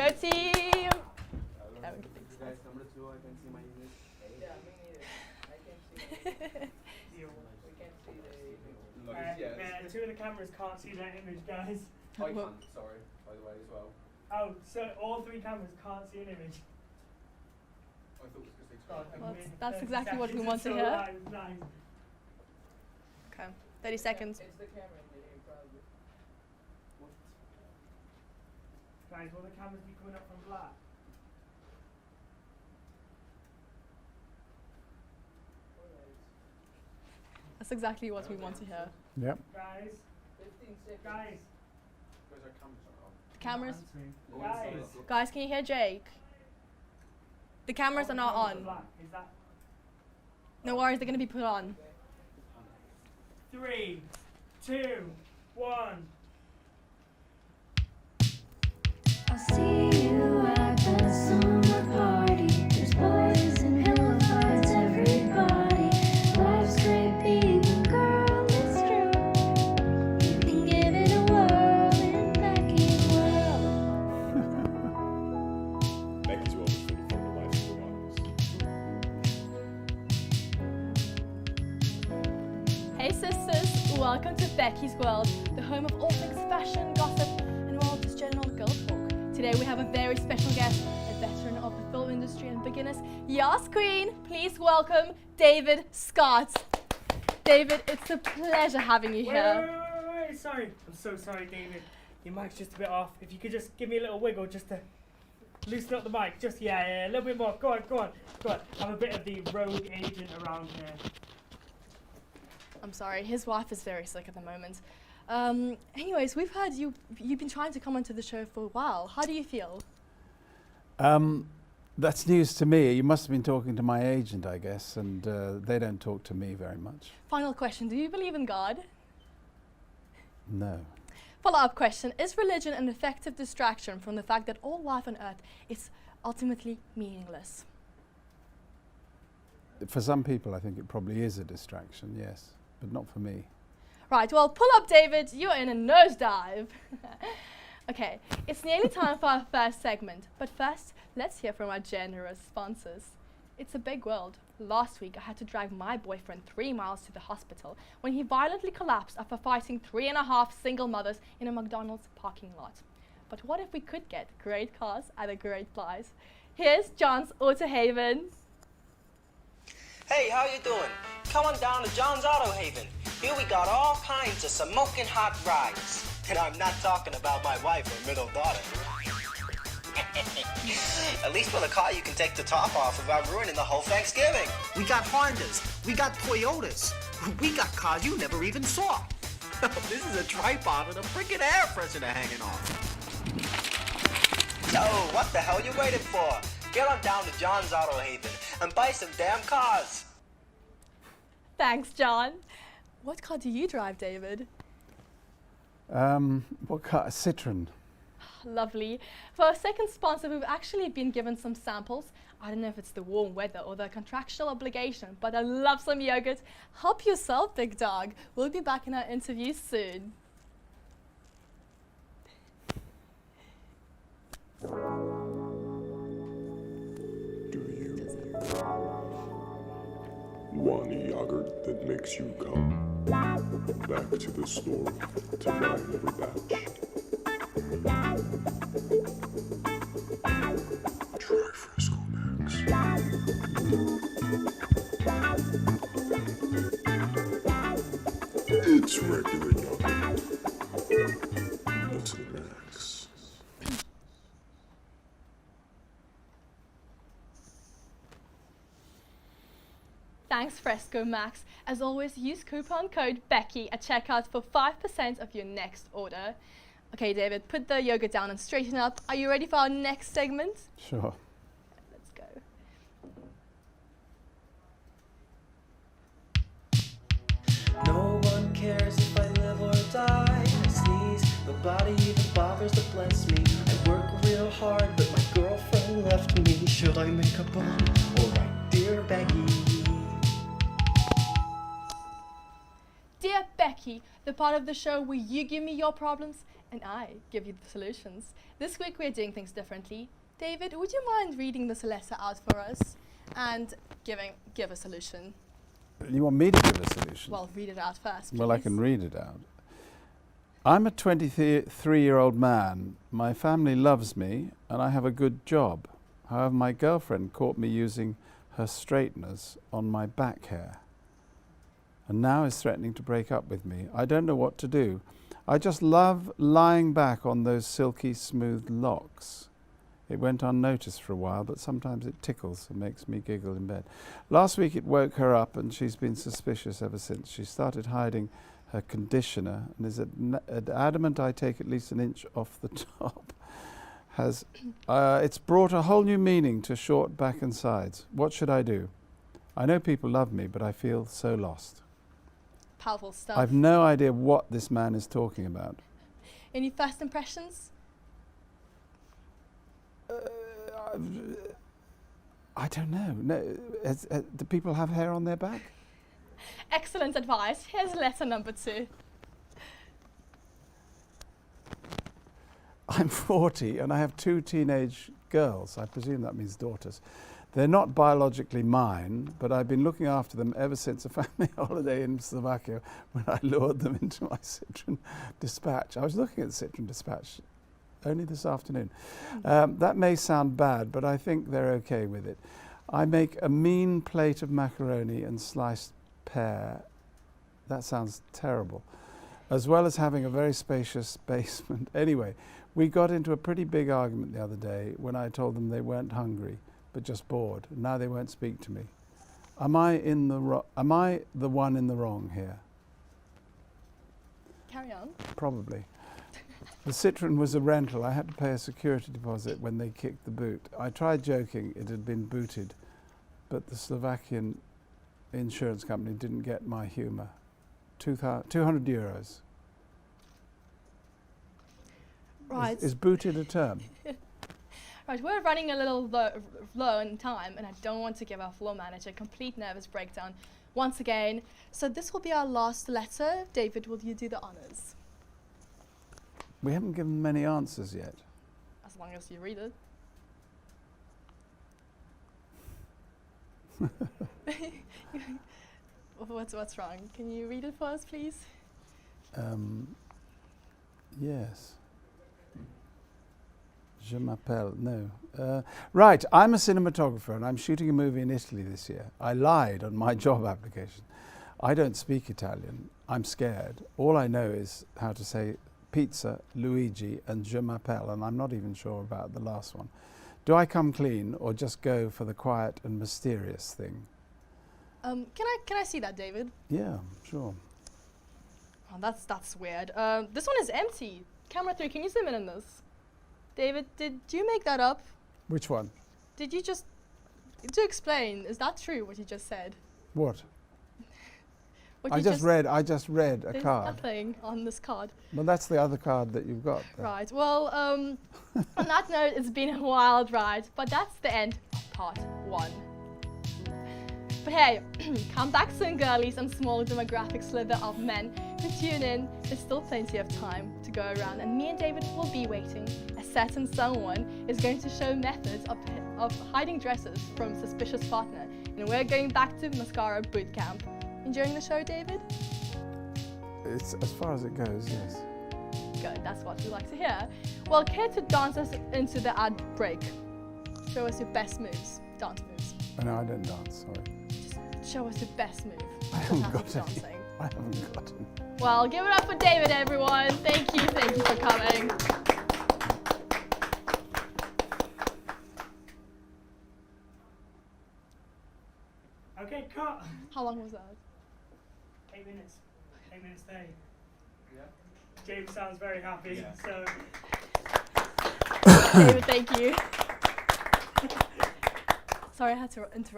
Go team! Guys, number 2, I can see my image. Yeah, me neither. I can see we can't see the Man, 2 of the cameras can't see that image, guys. I can't, sorry, by the way, as well. Oh, so all 3 cameras can't see an image. I thought it was because God, they Well, amazing. that's 30 exactly what we seconds, want it's to so hear. live, nice. Okay, 30 seconds. It's the camera in there, probably. Guys, will the cameras be coming up from black? That's exactly what we want to hear. Yep. Guys, 15 seconds. guys, Because our cameras are on. Cameras. Go guys. inside. Guys, can you hear Jake? The cameras are not on. Black. Is that No worries, they're going to be put on. 3, 2, 1. I'll see you at the summer party. There's boys and pillow fights, everybody. Life's great being a girl, it's true. You can give it a whirl in Bekkis World. Bekkis World is full of fun and life survivors. Hey sisters, welcome to Bekkis World, the home of all things fashion, gossip, and well, just general girl talk. Today we have a very special guest, a veteran of the film industry and beginners. Yes, Queen, please welcome David Scott. David, it's a pleasure having you here. Wait, sorry. I'm so sorry, David. Your mic's just a bit off. If you could just give me a little wiggle just to loosen up the mic. Just, yeah, a little bit more. Go on. I'm a bit of the rogue agent around here. I'm sorry, his wife is very sick at the moment. Anyways, we've heard you've been trying to come onto the show for a while. How do you feel? That's news to me. You must have been talking to my agent, I guess, and they don't talk to me very much. Final question, do you believe in God? No. Follow-up question, is religion an effective distraction from the fact that all life on earth is ultimately meaningless? For some people, I think it probably is a distraction, yes, but not for me. Right, well, pull up, David. You're in a nosedive. Okay, it's nearly time for our first segment. But first, let's hear from our generous sponsors. It's a big world. Last week, I had to drag my boyfriend 3 miles to the hospital when he violently collapsed after fighting 3.5 single mothers in a McDonald's parking lot. But what if we could get great cars at a great price? Here's John's Auto Haven. Hey, how you doing? Come on down to John's Auto Haven. Here we got all kinds of smoking hot rides. And I'm not talking about my wife or middle daughter. At least with a car you can take the top off without ruining the whole Thanksgiving. We got Hondas, we got Toyotas, we got cars you never even saw. This is a tripod with a freaking air freshener hanging off. Yo, what the hell you waiting for? Get on down to John's Auto Haven and buy some damn cars. Thanks, John. What car do you drive, David? What car? Citroen. Lovely. For our second sponsor, we've actually been given some samples. I don't know if it's the warm weather or the contractual obligation, but I love some yogurt. Help yourself, big dog. We'll be back in our interview soon. Do you want a yogurt that makes you come back to the store to buy another batch? Try Fresco Max. It's regular yogurt, but to the max. Thanks, Fresco Max. As always, use coupon code Bekki at checkout for 5% of your next order. Okay, David, put the yogurt down and straighten up. Are you ready for our next segment? Sure. Let's go. No one cares if I live or die. I sneeze, nobody even bothers to bless me. I work real hard, but my girlfriend left me. Should I make a bond or write Dear Bekki? Dear Bekki, the part of the show where you give me your problems And I give you the solutions. This week we're doing things differently. David, would you mind reading this letter out for us and give a solution? You want me to give a solution? Well, read it out first, Well, I please. can read it out. I'm a 23-year-old man. My family loves me and I have a good job. However, my girlfriend caught me using her straighteners on my back hair and now is threatening to break up with me. I don't know what to do. I just love lying back on those silky smooth locks. It went unnoticed for a while, but sometimes it tickles and makes me giggle in bed. Last week it woke her up and she's been suspicious ever since. She started hiding her conditioner and is adamant I take at least an inch off the top. It's brought a whole new meaning to short back and sides. What should I do? I know people love me, but I feel so lost. Powerful stuff. I've no idea what this man is talking about. Any first impressions? I don't know. No, do people have hair on their back? Excellent advice. Here's letter number 2. I'm 40 and I have 2 teenage girls. I presume that means daughters. They're not biologically mine, but I've been looking after them ever since a family holiday in Slovakia when I lured them into my Citroen Dispatch. I was looking at the Citroen Dispatch only this afternoon. That may sound bad, but I think they're okay with it. I make a mean plate of macaroni and sliced pear. That sounds terrible. As well as having a very spacious basement. Anyway, we got into a pretty big argument the other day when I told them they weren't hungry, but just bored. Now they won't speak to me. Am I the one in the wrong here? Carry on. Probably. The Citroen was a rental. I had to pay a security deposit when they kicked the boot. I tried joking it had been booted, but the Slovakian insurance company didn't get my humour. 200 euros. Right. Is booted a term? Right, we're running a little low in time, and I don't want to give our floor manager a complete nervous breakdown once again. So this will be our last letter. David, will you do the honours? We haven't given many answers yet. As long as you read it. What's wrong? Can you read it for us, please? Yes. Je m'appelle, no. Right, I'm a cinematographer and I'm shooting a movie in Italy this year. I lied on my job application. I don't speak Italian. I'm scared. All I know is how to say pizza, Luigi, and je m'appelle, and I'm not even sure about the last one. Do I come clean or just go for the quiet and mysterious thing? Can I see that, David? Yeah, sure. Oh, that's weird. This one is empty. Camera 3, can you zoom in on this? David, did you make that up? Which one? Did you just... To explain, is that true, what you just said? What? What I you just read a There's card. nothing on this card. Well, that's the other card that you've got there. Right, well, on that note, it's been a wild ride, but that's the end of part 1. But hey, come back soon, girlies, and small demographic slither of men who tune in. There's still plenty of time to go around, and me and David will be waiting. A certain someone is going to show methods of hiding dresses from a suspicious partner, and we're going back to mascara boot camp. Enjoying the show, David? It's as far as it goes, yes. Good, that's what we like to hear. Well, care to dance us into the ad break? Show us your best moves, dance moves. Oh, no, I don't dance, sorry. Just show us your best move. I haven't Doesn't have to got be any. dancing. I haven't got any. Well, give it up for David, everyone. Thank you for coming. Okay, cut. How long was that? 8 minutes. 8 minutes 30. Yeah. James sounds very happy. Yeah. So David, thank you. Sorry, I had to interrupt.